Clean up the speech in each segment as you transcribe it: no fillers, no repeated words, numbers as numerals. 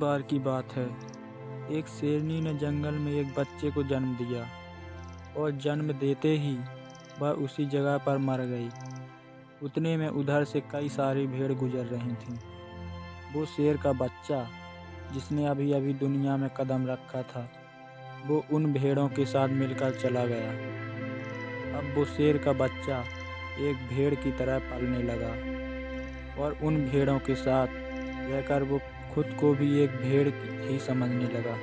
बार की बात है। एक शेरनी ने जंगल में एक बच्चे को जन्म दिया और जन्म देते ही वह उसी जगह पर मर गई। उतने में उधर से कई सारी भेड़ गुजर रही थीं। वो शेर का बच्चा, जिसने अभी अभी दुनिया में कदम रखा था, वो उन भेड़ों के साथ मिलकर चला गया। अब वो शेर का बच्चा एक भेड़ की तरह पलने लगा और उन भेड़ों के साथ रहकर वो खुद को भी एक भेड़ ही समझने लगा।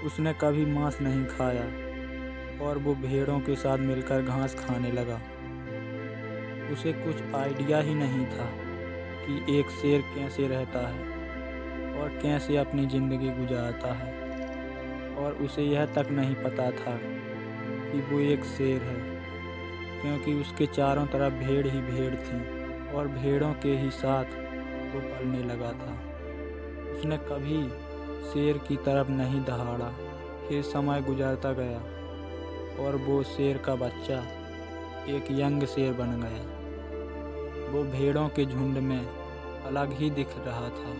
उसने कभी मांस नहीं खाया और वो भेड़ों के साथ मिलकर घास खाने लगा। उसे कुछ आइडिया ही नहीं था कि एक शेर कैसे रहता है और कैसे अपनी ज़िंदगी गुजारता है, और उसे यह तक नहीं पता था कि वो एक शेर है, क्योंकि उसके चारों तरफ भेड़ ही भेड़ थी और भेड़ों के ही साथ वो पलने लगा था। उसने कभी शेर की तरफ नहीं दहाड़ा। फिर समय गुजरता गया और वो शेर का बच्चा एक यंग शेर बन गया। वो भेड़ों के झुंड में अलग ही दिख रहा था,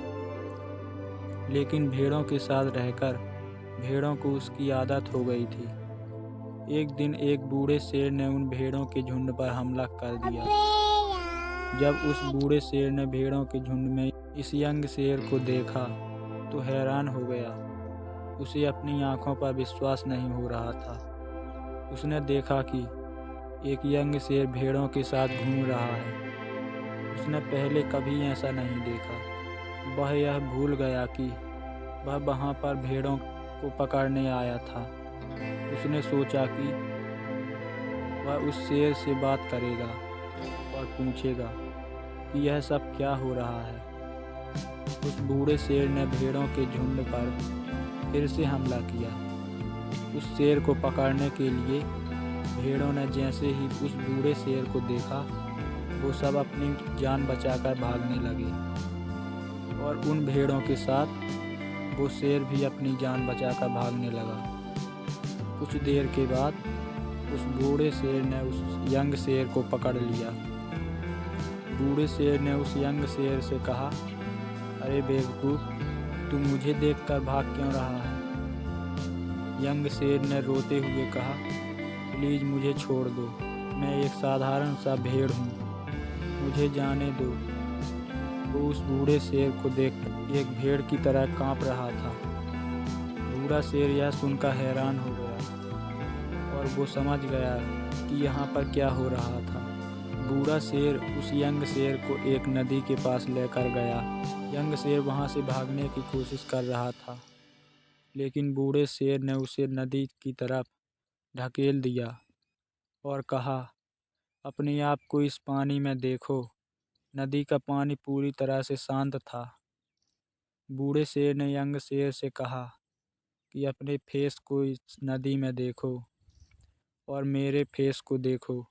लेकिन भेड़ों के साथ रहकर भेड़ों को उसकी आदत हो गई थी। एक दिन एक बूढ़े शेर ने उन भेड़ों के झुंड पर हमला कर दिया। जब उस बूढ़े शेर ने भेड़ों के झुंड में इस यंग शेर को देखा तो हैरान हो गया। उसे अपनी आंखों पर विश्वास नहीं हो रहा था। उसने देखा कि एक यंग शेर भेड़ों के साथ घूम रहा है। उसने पहले कभी ऐसा नहीं देखा। वह यह भूल गया कि वह वहाँ पर भेड़ों को पकड़ने आया था। उसने सोचा कि वह उस शेर से बात करेगा और पूछेगा कि यह सब क्या हो रहा है। उस बूढ़े शेर ने भेड़ों के झुंड पर फिर से हमला किया। उस शेर को पकड़ने के लिए भेड़ों ने जैसे ही उस बूढ़े शेर को देखा, वो सब अपनी जान बचाकर भागने लगे और उन भेड़ों के साथ वो शेर भी अपनी जान बचाकर भागने लगा। कुछ देर के बाद उस बूढ़े शेर ने उस यंग शेर को पकड़ लिया। बूढ़े शेर ने उस यंग शेर से कहा, अरे बेवकूफ़, तू मुझे देखकर भाग क्यों रहा है? यंग शेर ने रोते हुए कहा, प्लीज़ मुझे छोड़ दो, मैं एक साधारण सा भेड़ हूँ, मुझे जाने दो। वो उस बूढ़े शेर को देखकर एक भेड़ की तरह काँप रहा था। बूढ़ा शेर यह सुनकर हैरान हो गया और वो समझ गया कि यहाँ पर क्या हो रहा था। बूढ़ा शेर उस यंग शेर को एक नदी के पास लेकर गया। यंग शेर वहाँ से भागने की कोशिश कर रहा था, लेकिन बूढ़े शेर ने उसे नदी की तरफ ढकेल दिया और कहा, अपने आप को इस पानी में देखो। नदी का पानी पूरी तरह से शांत था। बूढ़े शेर ने यंग शेर से कहा कि अपने फेस को इस नदी में देखो और मेरे फेस को देखो।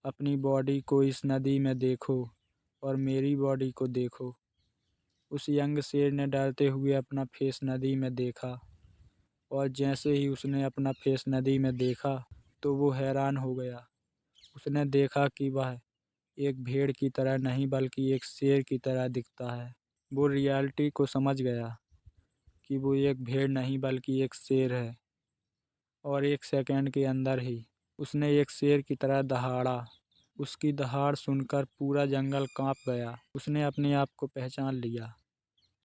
अपनी बॉडी को इस नदी में देखो और मेरी बॉडी को देखो। उस यंग शेर ने डरते हुए अपना फेस नदी में देखा और जैसे ही उसने अपना फेस नदी में देखा तो वो हैरान हो गया। उसने देखा कि वह एक भेड़ की तरह नहीं बल्कि एक शेर की तरह दिखता है। वो रियलिटी को समझ गया कि वो एक भेड़ नहीं बल्कि एक शेर है, और एक सेकंड के अंदर ही उसने एक शेर की तरह दहाड़ा। उसकी दहाड़ सुनकर पूरा जंगल कांप गया। उसने अपने आप को पहचान लिया।